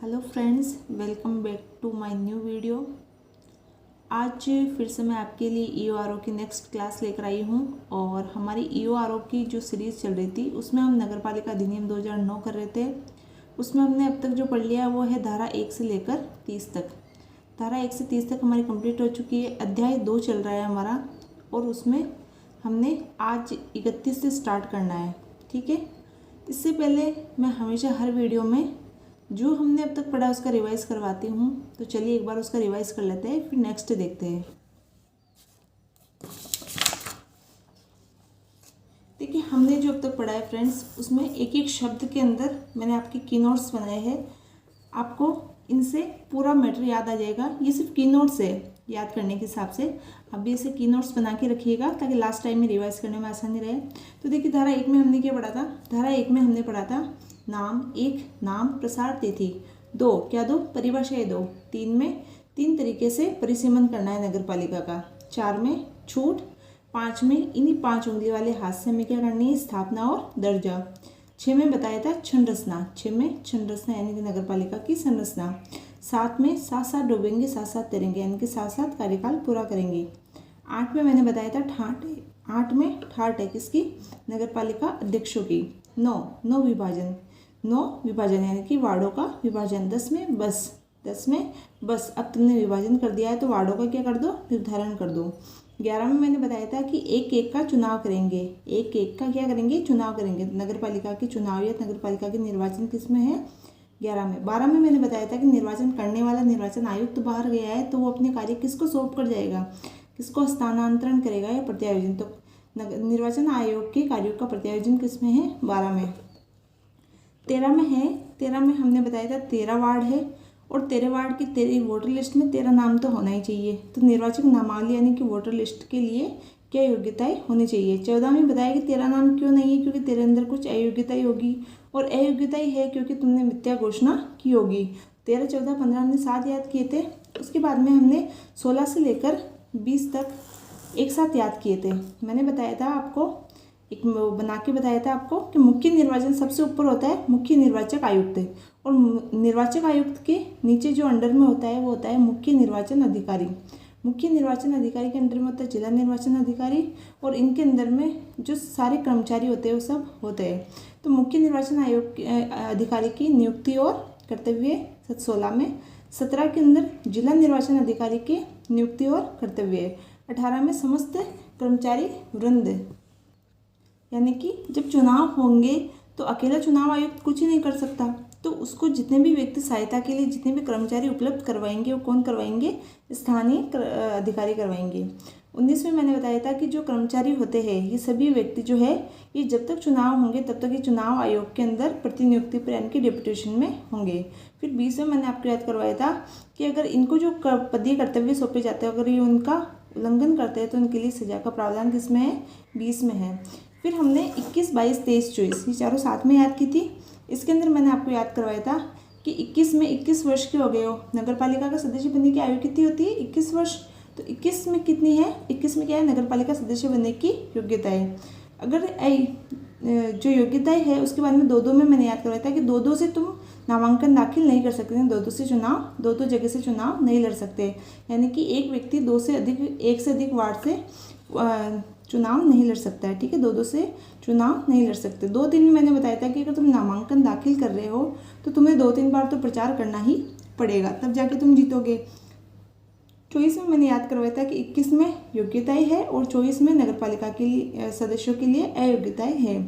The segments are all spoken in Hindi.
Hello friends, welcome back to my new video. आज फिर से मैं आपके लिए ईओआरओ की नेक्स्ट क्लास लेकर आई हूँ और हमारी ईओआरओ की जो सीरीज़ चल रही थी उसमें हम नगरपालिका अधिनियम 2009 कर रहे थे। उसमें हमने अब तक जो पढ़ लिया वो है धारा 1 से लेकर 30 तक। धारा 1 से 30 तक हमारी कंप्लीट हो चुकी है। अध्याय 2 चल रहा है हमारा और उसमें हमने आज 31 से स्टार्ट करना है। ठीक है, इससे पहले मैं हमेशा हर वीडियो में जो हमने अब तक पढ़ा उसका रिवाइज करवाती हूँ, तो चलिए एक बार उसका रिवाइज कर लेते हैं, फिर नेक्स्ट देखते हैं। देखिए, हमने जो अब तक पढ़ा है फ्रेंड्स, उसमें एक एक शब्द के अंदर मैंने आपके की नोट्स बनाए हैं। आपको इनसे पूरा मैटर याद आ जाएगा। ये सिर्फ की नोट्स है याद करने के हिसाब से। आप भी इसे की नोट्स बना के रखिएगा ताकि लास्ट टाइम में रिवाइज करने में आसानी रहे। तो देखिए, धारा 1 में हमने क्या पढ़ा था? धारा 1 में हमने पढ़ा था नाम 1 नाम प्रसार तिथि, 2 क्या दो परिभाषाएं दो, 3 में 3 तरीके से परिसीमन करना है नगर पालिका का, 4 में छूट, 5 में इन्हीं 5 उंगली वाले हाथ से हमें क्या करनी है स्थापना और दर्जा, 6 में बताया था संरचना, 6 में संरचना यानी कि नगर पालिका की संरचना, 7 में साथ साथ डूबेंगे साथ साथ तैरेंगे यानी कि साथ साथ कार्यकाल पूरा करेंगे, 8 में मैंने बताया था ठाट, 8 में ठाट है किसकी? नगर पालिका अध्यक्षों की, 9 विभाजन, 9 विभाजन यानी कि वार्डों का विभाजन, 10 में बस, 10 में बस। अब तुमने विभाजन कर दिया है तो वार्डों का क्या कर दो? निर्धारण कर दो। 11 में मैंने बताया था कि एक एक का चुनाव करेंगे, एक एक का क्या करेंगे? चुनाव करेंगे। नगर पालिका के चुनाव या नगर पालिका के निर्वाचन किस में है? 11 में। 12 में मैंने बताया था कि निर्वाचन करने वाला निर्वाचन आयुक्त बाहर गया है तो वो अपने कार्य किसको सौंप कर जाएगा? किसको स्थानांतरण करेगा या प्रत्यायोजन? तो निर्वाचन आयोग के कार्यों का प्रत्यायोजन किस में है? 12 में। 13 में है, 13 में हमने बताया था 13 वार्ड है और 13 वार्ड की 13 वोटर लिस्ट में 13 नाम तो होना ही चाहिए। तो निर्वाचक नामावली यानी कि वोटर लिस्ट के लिए क्या योग्यताएं होनी चाहिए? 14 में बताया कि 13 नाम क्यों नहीं है? क्योंकि तेरे अंदर कुछ अयोग्यताएं होगी और अयोग्यताएं है क्योंकि तुमने मिथ्या घोषणा की होगी। 13, 14, 15 हमने 7 याद किए थे। उसके बाद में हमने 16 से लेकर 20 तक एक साथ याद किए थे। मैंने बताया था आपको, एक बना के बताया था आपको कि मुख्य निर्वाचन सबसे ऊपर होता है मुख्य निर्वाचक आयुक्त और निर्वाचक आयुक्त के नीचे जो अंडर में होता है वो होता है मुख्य निर्वाचन अधिकारी। मुख्य निर्वाचन अधिकारी के अंदर में होता है जिला निर्वाचन अधिकारी और इनके अंदर में जो सारे कर्मचारी होते हैं वो सब होते हैं। तो मुख्य निर्वाचन आयोग अधिकारी की नियुक्ति और कर्तव्य 16 में, 17 के अंदर जिला निर्वाचन अधिकारी की नियुक्ति और कर्तव्य, 18 में समस्त कर्मचारी वृंद यानी कि जब चुनाव होंगे तो अकेला चुनाव आयुक्त कुछ ही नहीं कर सकता, तो उसको जितने भी व्यक्ति सहायता के लिए जितने भी कर्मचारी उपलब्ध करवाएंगे वो कौन करवाएंगे? स्थानीय अधिकारी करवाएंगे। 19 में मैंने बताया था कि जो कर्मचारी होते हैं ये सभी व्यक्ति जो है ये जब तक चुनाव होंगे तब तक ये चुनाव आयोग के अंदर प्रतिनियुक्ति पर यानी कि डेपुटेशन में होंगे। फिर 20 में मैंने आपको याद करवाया था कि अगर इनको जो पदीय कर्तव्य सौंपे जाते हैं अगर ये उनका उल्लंघन करते हैं तो उनके लिए सजा का प्रावधान किस में है? 20 में है। फिर हमने 21, 22, 23, 24 ये चारों साथ में याद की थी। इसके अंदर मैंने आपको याद करवाया था कि 21 में 21 वर्ष के हो गए हो, नगर पालिका का सदस्य बनने की आयु कितनी होती है? 21 वर्ष। तो 21 में कितनी है? 21 में क्या है? नगर पालिका सदस्य बनने की योग्यता है। अगर जो योग्यताएं है उसके बारे में 2-2 में मैंने याद करवाया था कि 2-2 से तुम नामांकन दाखिल नहीं कर सकते, 2-2 से चुनाव 2-2 जगह से चुनाव नहीं लड़ सकते, यानी कि एक व्यक्ति एक से अधिक वार्ड से चुनाव नहीं लड़ सकता है। ठीक है, 2-2 से चुनाव नहीं लड़ सकते। 2-3 में मैंने बताया था कि अगर तुम नामांकन दाखिल कर रहे हो तो तुम्हें 2-3 बार तो प्रचार करना ही पड़ेगा, तब जाके तुम जीतोगे। 24 में मैंने याद करवाया था कि 21 में योग्यताएं है और 24 में नगर पालिका के लिए सदस्यों के लिए अयोग्यताएं है।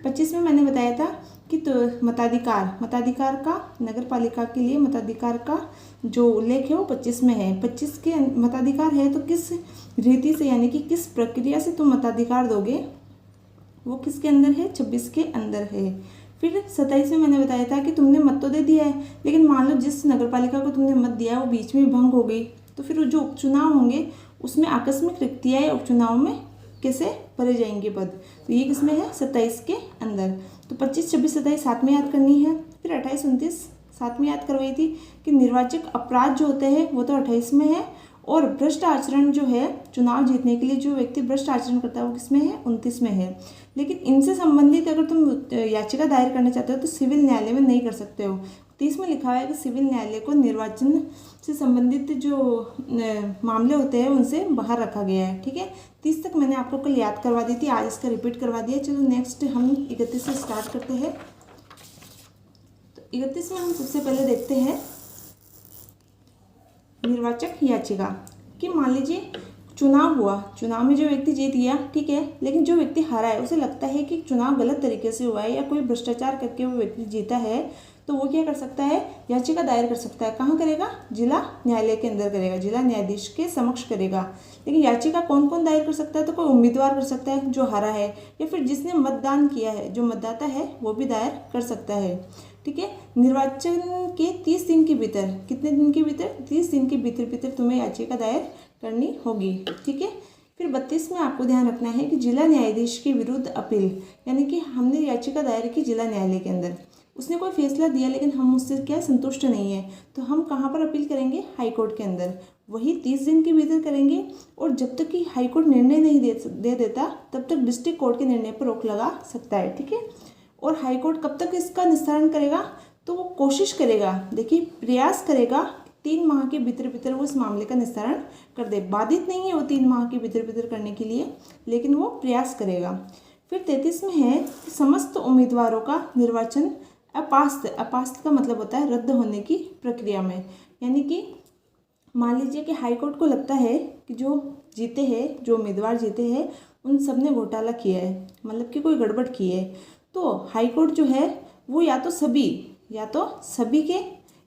25 में मैंने बताया था कि तो मताधिकार का नगर पालिका के लिए मताधिकार का जो उल्लेख है वो 25 में है। 25 के मताधिकार है तो किस रीति से यानी कि किस प्रक्रिया से तुम मताधिकार दोगे वो किसके अंदर है? 26 के अंदर है। फिर 27 में मैंने बताया था कि तुमने मत तो दे दिया है लेकिन मान लो जिस नगर पालिका को तुमने मत दिया वो बीच में भंग हो गई तो फिर जो उपचुनाव होंगे उसमें आकस्मिक रिक्तियाँ उपचुनाव में कैसे भरे जाएंगे पद? तो ये किसमें है? 27 के अंदर। तो 25, 26, 27 साथ में याद करनी है। फिर 28, 29 साथ में याद करवाई थी कि निर्वाचक अपराध जो होते हैं वो तो 28 में है और भ्रष्ट आचरण जो है चुनाव जीतने के लिए जो व्यक्ति भ्रष्ट आचरण करता है वो किसमें है? 29 में है। लेकिन इनसे संबंधित अगर तुम याचिका दायर करना चाहते हो तो सिविल न्यायालय में नहीं कर सकते हो, 30 में लिखा है कि सिविल न्यायालय को निर्वाचन से संबंधित जो मामले होते हैं उनसे बाहर रखा गया है। ठीक है, 30 तक मैंने आपको कल याद करवा दी थी, आज इसका रिपीट करवा दिया। चलो नेक्स्ट हम 31 से स्टार्ट करते हैं। तो 31 में हम सबसे पहले देखते हैं निर्वाचक याचिका। कि मान लीजिए चुनाव हुआ, चुनाव में जो व्यक्ति जीत गया, ठीक है, लेकिन जो व्यक्ति हारा है उसे लगता है कि चुनाव गलत तरीके से हुआ है या कोई भ्रष्टाचार करके वो व्यक्ति जीता है, तो वो क्या कर सकता है, याचिका दायर कर सकता है। कहाँ करेगा, जिला न्यायालय के अंदर करेगा, जिला न्यायाधीश के समक्ष करेगा। लेकिन याचिका कौन कौन दायर कर सकता है, तो कोई उम्मीदवार कर सकता है जो हारा है, या फिर जिसने मतदान किया है, जो मतदाता है वो भी दायर कर सकता है। ठीक है, निर्वाचन के 30 दिन के भीतर, कितने दिन के भीतर, 30 दिन के भीतर भीतर तुम्हें याचिका दायर करनी होगी। ठीक है, फिर 32 में आपको ध्यान रखना है कि जिला न्यायाधीश के विरुद्ध अपील, यानी कि हमने याचिका दायर की जिला न्यायालय के अंदर, उसने कोई फैसला दिया लेकिन हम उससे क्या संतुष्ट नहीं है, तो हम कहाँ पर अपील करेंगे, हाई कोर्ट के अंदर। वही 30 दिन के भीतर करेंगे, और जब तक कि हाई कोर्ट निर्णय नहीं दे देता तब तक डिस्ट्रिक्ट कोर्ट के निर्णय पर रोक लगा सकता है। ठीक है, और हाई कोर्ट कब तक इसका निस्तारण करेगा, तो वो कोशिश करेगा, देखिए प्रयास करेगा 3 माह के भीतर भीतर वो इस मामले का निस्तारण कर दे। बाधित नहीं है वो 3 माह के भीतर भीतर करने के लिए, लेकिन वो प्रयास करेगा। फिर 33 में है कि समस्त उम्मीदवारों का निर्वाचन अपास्त का मतलब होता है रद्द होने की प्रक्रिया में। यानी कि मान लीजिए कि हाई कोर्ट को लगता है कि जो जीते हैं, जो उम्मीदवार जीते हैं, उन सब ने घोटाला किया है, मतलब कि कोई गड़बड़ की है, तो हाई कोर्ट जो है वो या तो सभी के,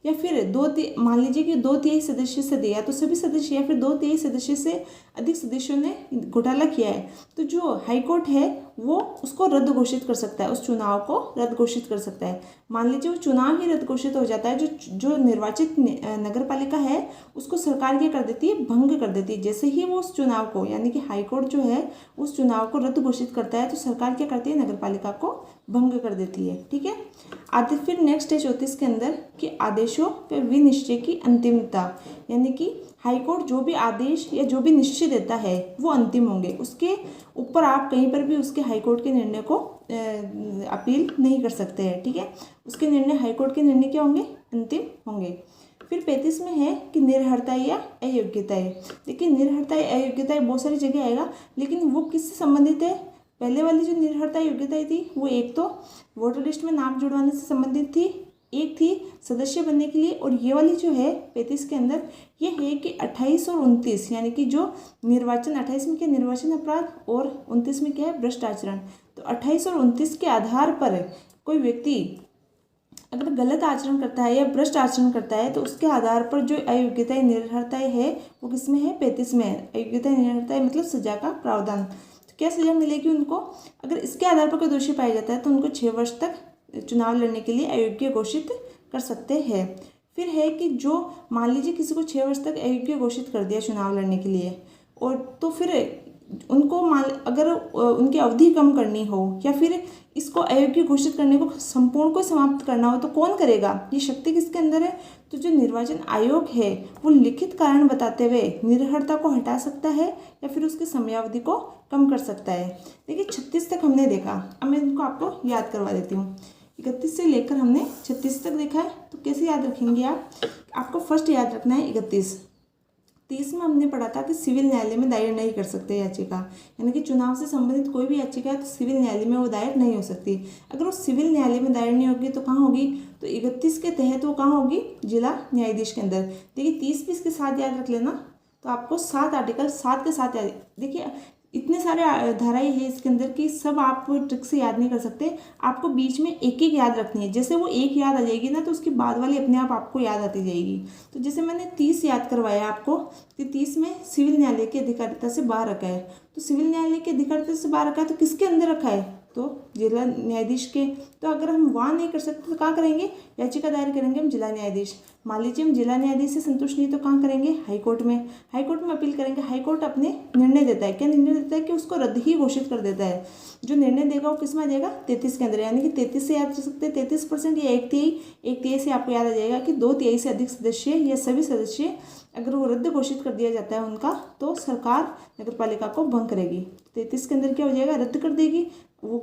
या फिर मान लीजिए कि 2/3 सदस्य से दिया, तो सभी सदस्य, या फिर 2/3 सदस्य से अधिक सदस्यों ने घोटाला किया है, तो जो हाई कोर्ट है वो उसको रद्द घोषित कर सकता है, उस चुनाव को रद्द घोषित कर सकता है। मान लीजिए वो चुनाव ही रद्द घोषित हो जाता है, जो निर्वाचित नगर पालिका है उसको सरकार क्या कर देती है, भंग कर देती है। जैसे ही वो उस चुनाव को, यानी कि हाई कोर्ट जो है उस चुनाव को रद्द घोषित करता है, तो सरकार क्या करती है, नगर पालिका को भंग कर देती है। ठीक है, आगे फिर नेक्स्ट है 34 के अंदर कि आदेशों व विनिश्चय की अंतिमता, यानी कि हाई कोर्ट जो भी आदेश या जो भी निश्चय देता है वो अंतिम होंगे, उसके ऊपर आप कहीं पर भी उसके हाई कोर्ट के निर्णय को अपील नहीं कर सकते हैं। ठीक है, उसके निर्णय, हाई कोर्ट के निर्णय क्या होंगे, अंतिम होंगे। फिर 35 में है कि निर्हरताएं या अयोग्यताएं। देखिए निर्हरताएं अयोग्यताएं बहुत सारी जगह आएगा, लेकिन वो किससे संबंधित है, पहले वाली जो निर्हरता योग्यताएं थी वो एक तो वोटर लिस्ट में नाम जुड़वाने से संबंधित थी, एक थी सदस्य बनने के लिए, और ये वाली जो है 35 के अंदर ये है कि 28 और 29, यानी कि जो निर्वाचन, 28 में क्या निर्वाचन अपराध और 29 में क्या है भ्रष्ट आचरण। तो 28 और 29 के आधार पर कोई व्यक्ति अगर गलत आचरण करता है या भ्रष्ट आचरण करता है, तो उसके आधार पर जो अयोग्यताएं निर्हरताएं है वो किसमें है, 35 में है। अयोग्यताएं निर्हरताएं मतलब सजा का प्रावधान, तो क्या सजा मिलेगी उनको, अगर इसके आधार पर कोई दोषी पाया जाता है तो उनको 6 वर्ष तक चुनाव लड़ने के लिए अयोग्य घोषित कर सकते हैं। फिर है कि जो मान लीजिए किसी को 6 वर्ष तक अयोग्य घोषित कर दिया चुनाव लड़ने के लिए, और तो फिर उनको अगर उनकी अवधि कम करनी हो या फिर इसको अयोग्य घोषित करने को संपूर्ण को समाप्त करना हो, तो कौन करेगा, ये शक्ति किसके अंदर है, तो जो निर्वाचन आयोग है वो लिखित कारण बताते हुए निर्हरता को हटा सकता है या फिर उसकी समयावधि को कम कर सकता है। देखिए 36 तक हमने देखा, अब मैं इनको आपको याद करवा देती हूँ। 31 से लेकर हमने 36 तक देखा है, तो कैसे याद रखेंगे आपको फर्स्ट याद रखना है 31। 30 में हमने पढ़ा था कि सिविल न्यायालय में दायर नहीं कर सकते याचिका, यानी कि चुनाव से संबंधित कोई भी याचिका है तो सिविल न्यायालय में वो दायर नहीं हो सकती। अगर वो सिविल न्यायालय में दायर नहीं होगी तो कहाँ होगी, तो 31 के तहत वो कहाँ होगी, जिला न्यायाधीश के अंदर। देखिए 30 भी इसके साथ याद रख लेना, तो आपको 7 आर्टिकल 7 के साथ याद, देखिए इतने सारे धाराएं हैं इसके अंदर कि सब आप ट्रिक से याद नहीं कर सकते, आपको बीच में एक एक याद रखनी है। जैसे वो एक याद आ जाएगी ना, तो उसके बाद वाली अपने आप आपको याद आती जाएगी। तो जैसे मैंने 30 याद करवाया आपको कि 30 में सिविल न्यायालय की अधिकारिता से बाहर रखा है, तो सिविल न्यायालय की अधिकारिता से बाहर रखा है तो किसके अंदर रखा है, तो जिला न्यायाधीश के। तो अगर हम वहाँ नहीं कर सकते तो कहाँ करेंगे, याचिका दायर करेंगे हम जिला न्यायाधीश। मान लीजिए हम जिला न्यायाधीश से संतुष्ट नहीं तो कहाँ करेंगे, हाई कोर्ट में। हाई कोर्ट में अपील करेंगे, हाई कोर्ट अपने निर्णय देता है, क्या निर्णय देता है कि उसको रद्द ही घोषित कर देता है। जो निर्णय देगा वो किस में आ जाएगा, 33 के अंदर, यानी कि 33 से याद कर सकते हैं 33% या 1/3 से आपको याद आ जाएगा कि 2/3 से अधिक सदस्य या सभी सदस्य अगर वो रद्द घोषित कर दिया जाता है उनका, तो सरकार नगर पालिका को भंग करेगी। 33 के अंदर क्या हो जाएगा, रद्द कर देगी, वो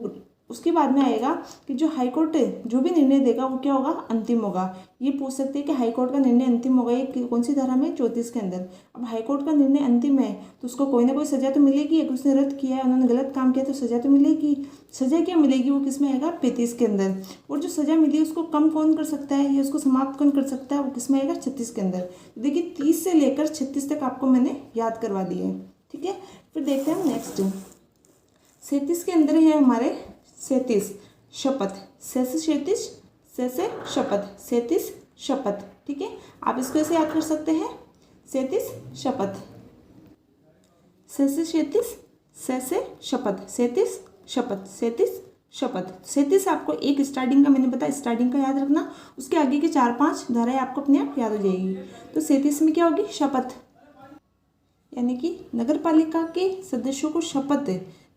उसके बाद में आएगा कि जो हाई कोर्ट जो भी निर्णय देगा वो क्या होगा, अंतिम होगा। ये पूछ सकते हैं कि हाई कोर्ट का निर्णय अंतिम होगा ये कौन सी धारा में, 34 के अंदर। अब हाई कोर्ट का निर्णय अंतिम है तो उसको कोई ना कोई सजा तो मिलेगी। अगर उसने रद्द किया है, उन्होंने गलत काम किया तो सजा तो मिलेगी। सजा क्या मिलेगी, वो किस में आएगा, 35 के अंदर। और जो सजा मिली उसको कम कौन कर सकता है या उसको समाप्त कौन कर सकता है, वो किस में आएगा, 36 के अंदर। देखिए 30 से लेकर 36 तक आपको मैंने याद करवा दिए, ठीक है। फिर देखते हैं नेक्स्ट 37 के अंदर है हमारे 37 शपथ, से 37 शपथ, ठीक है। आप इसको ऐसे याद कर सकते हैं, 37 शपथ, से 37 शपथ। 37 आपको एक स्टार्टिंग का मैंने बताया, स्टार्टिंग का याद रखना, उसके आगे के 4-5 धाराएं आपको अपने आप याद हो जाएगी। तो 37 में क्या होगी, शपथ, यानी कि नगर पालिका के सदस्यों को शपथ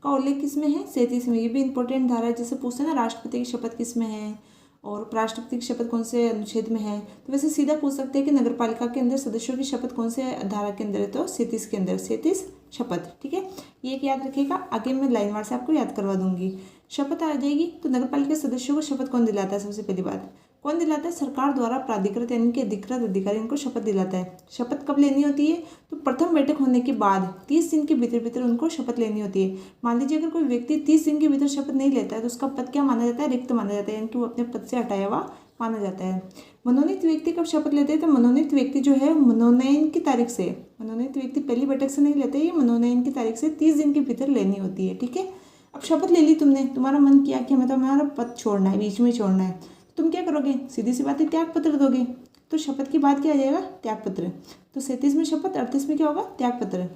का उल्लेख किसमें है, 37 में। ये भी इंपॉर्टेंट धारा है, जैसे पूछते हैं ना राष्ट्रपति की शपथ किस में है और उपराष्ट्रपति की शपथ कौन से अनुच्छेद में है, तो वैसे सीधा पूछ सकते हैं कि नगर पालिका के अंदर सदस्यों की शपथ कौन से धारा के अंदर है, तो 37 के अंदर, 37 शपथ, ठीक है। ये एक याद रखिएगा, आगे मैं लाइनवार से आपको याद करवा दूंगी। शपथ आ जाएगी तो नगर पालिका सदस्यों को शपथ कौन दिलाता है, सबसे पहली बात कौन दिलाता है, सरकार द्वारा प्राधिकृत यानी कि अधिकृत अधिकारी इनको शपथ दिलाता है। शपथ कब लेनी होती है, तो प्रथम बैठक होने के बाद 30 दिन के भीतर उनको शपथ लेनी होती है। मान लीजिए अगर कोई व्यक्ति 30 दिन के भीतर शपथ नहीं लेता है तो उसका पद क्या माना जाता है, रिक्त माना जाता है, यानी कि वो अपने पद से हटाया हुआ माना जाता है। मनोनीत व्यक्ति कब शपथ लेते हैं, तो मनोनीत व्यक्ति जो है मनोनयन की तारीख से, मनोनीत व्यक्ति पहली बैठक से नहीं लेते, ये मनोनयन की तारीख से 30 दिन के भीतर लेनी होती है, ठीक है। अब शपथ ले ली तुमने, तुम्हारा मन किया कि हमें तो हमारा पद छोड़ना है, बीच में छोड़ना है, तुम क्या करोगे, सीधी सी बात है त्याग पत्र दोगे। तो शपथ के बाद क्या आ जाएगा, त्याग पत्र। तो 37 में शपथ, 38 में क्या होगा, त्याग पत्र।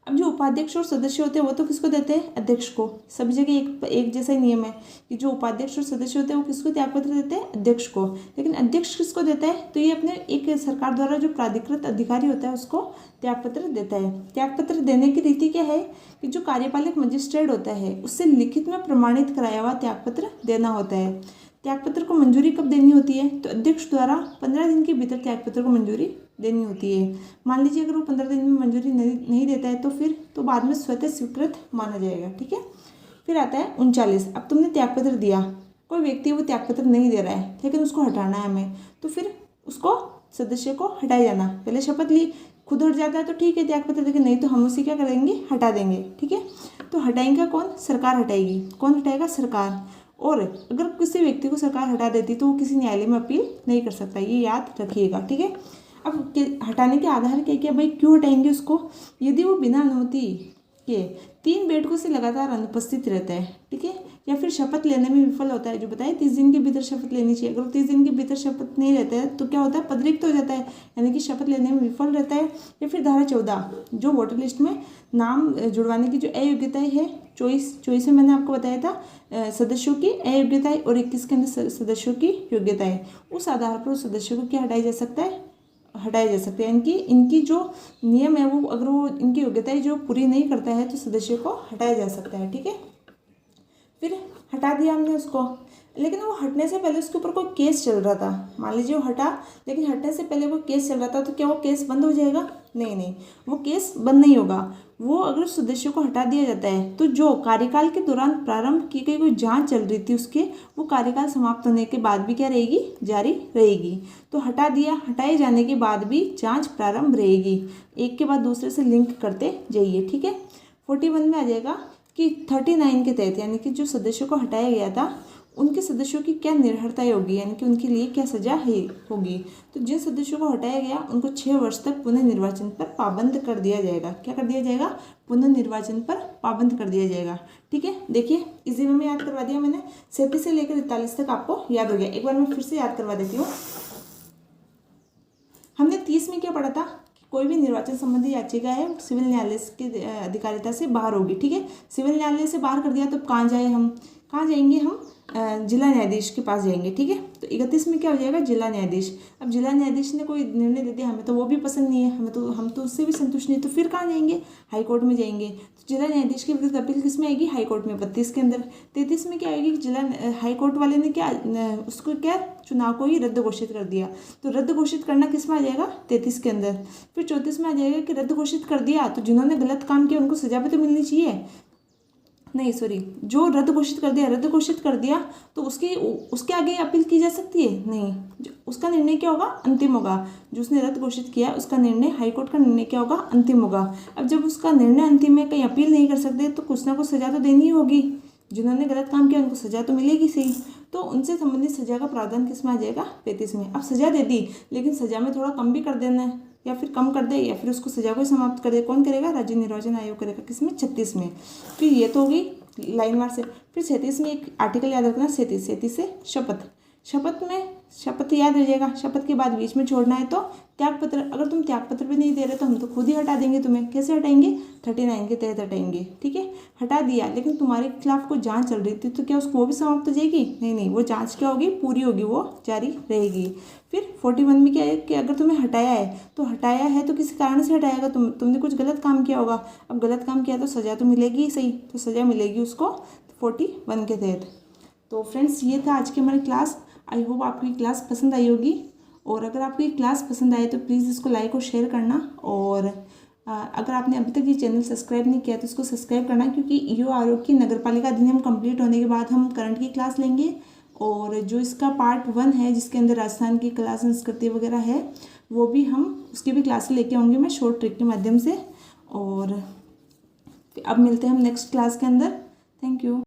अब जो उपाध्यक्ष और सदस्य होते हैं वो तो किसको देते हैं, अध्यक्ष को। सभी जगह एक जैसा ही नियम है कि जो उपाध्यक्ष और सदस्य होते हैं वो किसको त्याग पत्र देते हैं, अध्यक्ष को। लेकिन अध्यक्ष किसको देता है, तो ये अपने एक सरकार द्वारा जो प्राधिकृत अधिकारी होता है उसको त्याग पत्र देता है। त्याग पत्र देने की रीति क्या है कि जो कार्यपालक मजिस्ट्रेट होता है उससे लिखित में प्रमाणित कराया हुआ त्याग पत्र देना होता है। त्याग पत्र को मंजूरी कब देनी होती है, तो अध्यक्ष द्वारा 15 दिन के भीतर त्याग पत्र को मंजूरी देनी होती है। मान लीजिए अगर वो 15 दिन में मंजूरी नहीं देता है तो फिर तो बाद में स्वतः स्वीकृत माना जाएगा, ठीक है। फिर आता है 39। अब तुमने त्याग पत्र दिया, कोई व्यक्ति वो त्याग पत्र नहीं दे रहा है लेकिन उसको हटाना है हमें, तो फिर उसको सदस्य को हटाया जाना। पहले शपथ ली, खुद हट जाता है तो ठीक है त्याग पत्र, लेकिन नहीं तो हम उसे क्या करेंगे, हटा देंगे, ठीक है। तो हटाएंगे कौन, सरकार हटाएगी। कौन हटाएगा, सरकार। और अगर किसी व्यक्ति को सरकार हटा देती तो वो किसी न्यायालय में अपील नहीं कर सकता, ये याद रखिएगा, ठीक है। अब हटाने के आधार क्या क्या भाई, क्यों हटाएंगे उसको, यदि वो बिना अनुमति के 3 बैठकों से लगातार अनुपस्थित रहता है, ठीक है, या फिर शपथ लेने में विफल होता है, जो बताया 30 दिन के भीतर शपथ लेनी चाहिए। अगर 30 दिन के भीतर शपथ नहीं रहता है तो क्या होता है, पदरिक्त हो जाता है, यानी कि शपथ लेने में विफल रहता है। या फिर धारा 14 जो वोटर लिस्ट में नाम जुड़वाने की जो अयोग्यताएं है, 24 में मैंने आपको बताया था सदस्यों की अयोग्यताएं, और 21 के अंदर सदस्यों की योग्यताएं, उस आधार पर उस सदस्यों को क्या हटाया जा सकता है, हटाए जा सकते हैं। इनकी जो नियम है वो अगर वो इनकी योग्यताएं जो पूरी नहीं करता है तो सदस्य को हटाया जा सकता है, ठीक है। फिर हटा दिया हमने उसको, लेकिन वो हटने से पहले उसके ऊपर कोई केस चल रहा था। मान लीजिए वो हटा, लेकिन हटने से पहले कोई केस चल रहा था, तो क्या वो केस बंद हो जाएगा, नहीं, वो केस बंद नहीं होगा। वो अगर सदस्यों को हटा दिया जाता है तो जो कार्यकाल के दौरान प्रारंभ की गई कोई जांच चल रही थी उसके, वो कार्यकाल समाप्त होने के बाद भी क्या रहेगी, जारी रहेगी। तो हटा दिया, हटाए जाने के बाद भी जांच प्रारंभ रहेगी, एक के बाद दूसरे से लिंक करते जाइए, ठीक है। 41 में आ जाएगा कि 39 के तहत, यानी कि जो सदस्यों को हटाया गया था उनके सदस्यों की क्या निर्भरताएं होगी, यानी कि उनके लिए क्या सजा होगी। तो जिन सदस्यों को हटाया गया उनको 6 वर्ष तक पुनः निर्वाचन पर पाबंद कर दिया जाएगा। क्या कर दिया जाएगा, पुनः निर्वाचन पर पाबंद कर दिया जाएगा, ठीक है। देखिए इसी में याद करवा दिया मैंने, 37 से लेकर 43 तक आपको याद हो गया। एक बार मैं फिर से याद करवा देती हूँ। हमने 30 में क्या पढ़ा था, कोई भी निर्वाचन संबंधी याचिका है सिविल न्यायालय की अधिकारिता से बाहर होगी, ठीक है। सिविल न्यायालय से बाहर कर दिया तो कहाँ जाएंगे हम जिला न्यायाधीश के पास जाएंगे, ठीक है। तो 31 में क्या हो जाएगा, जिला न्यायाधीश। अब जिला न्यायाधीश ने कोई निर्णय दे दिया, हमें तो वो भी पसंद नहीं है, हम तो उससे भी संतुष्ट नहीं, तो फिर कहाँ जाएंगे, हाई कोर्ट में जाएंगे। तो जिला न्यायाधीश के विरुद्ध अपील किस में आएगी, हाई कोर्ट में, 32 के अंदर। 33 में क्या आएगी, जिला हाई कोर्ट वाले ने क्या उसको क्या चुनाव को ही रद्द घोषित कर दिया, तो रद्द घोषित करना किस में आ जाएगा, 33 के अंदर। फिर 34 में आ जाएगा कि रद्द घोषित कर दिया तो जिन्होंने गलत काम किया उनको सजा भी तो मिलनी चाहिए, नहीं सॉरी, जो रद्द घोषित कर दिया तो उसके आगे अपील की जा सकती है नहीं, उसका निर्णय क्या होगा, अंतिम होगा। जो उसने रद्द घोषित किया उसका निर्णय, हाईकोर्ट का निर्णय क्या होगा, अंतिम होगा। अब जब उसका निर्णय अंतिम है, कहीं अपील नहीं कर सकते, तो कुछ ना कुछ सजा तो देनी ही होगी। जिन्होंने गलत काम किया उनको सजा तो मिलेगी सही। तो उनसे संबंधित सजा का प्रावधान किस में आ जाएगा, 35 में। अब सजा दे दी, लेकिन सजा में थोड़ा कम भी कर देना है, या फिर कम कर दे, या फिर उसको सजा को समाप्त कर दे। कौन करेगा, राज्य निर्वाचन आयोग करेगा। किसमें, 36 में। फिर ये तो होगी लाइन वार से। फिर 37 में एक आर्टिकल याद रखना, 37 से शपथ। शपथ याद हो जाएगा। शपथ के बाद बीच में छोड़ना है तो त्यागपत्र। अगर तुम त्यागपत्र भी नहीं दे रहे तो हम तो खुद ही हटा देंगे तुम्हें। कैसे हटाएंगे, 39 के तहत हटाएंगे। ठीक है, हटा दिया, लेकिन तुम्हारे खिलाफ कोई जांच चल रही थी तो क्या उसको वो भी समाप्त हो जाएगी, नहीं, वो जांच क्या होगी, पूरी होगी, वो जारी रहेगी। फिर 41 में क्या है कि अगर तुम्हें हटाया है तो किसी कारण से हटाएगा, तुमने कुछ गलत काम किया होगा। अब गलत काम किया तो सजा तो मिलेगी ही सही, तो सजा मिलेगी उसको 41 के तहत। तो फ्रेंड्स, ये था आज की हमारी क्लास। आई होप आपको ये क्लास पसंद आई होगी, और अगर आपको ये क्लास पसंद आए तो प्लीज़ इसको लाइक और शेयर करना। और अगर आपने अभी तक ये चैनल सब्सक्राइब नहीं किया तो इसको सब्सक्राइब करना, क्योंकि ईओ आयोग की नगरपालिका अधिनियम कंप्लीट होने के बाद हम करंट की क्लास लेंगे। और जो इसका पार्ट 1 है, जिसके अंदर राजस्थान की कला संस्कृति वगैरह है, वो भी हम उसकी भी क्लासेस लेके आऊँगी मैं शॉर्ट ट्रिक के माध्यम से। और अब मिलते हैं हम नेक्स्ट क्लास के अंदर। Thank you.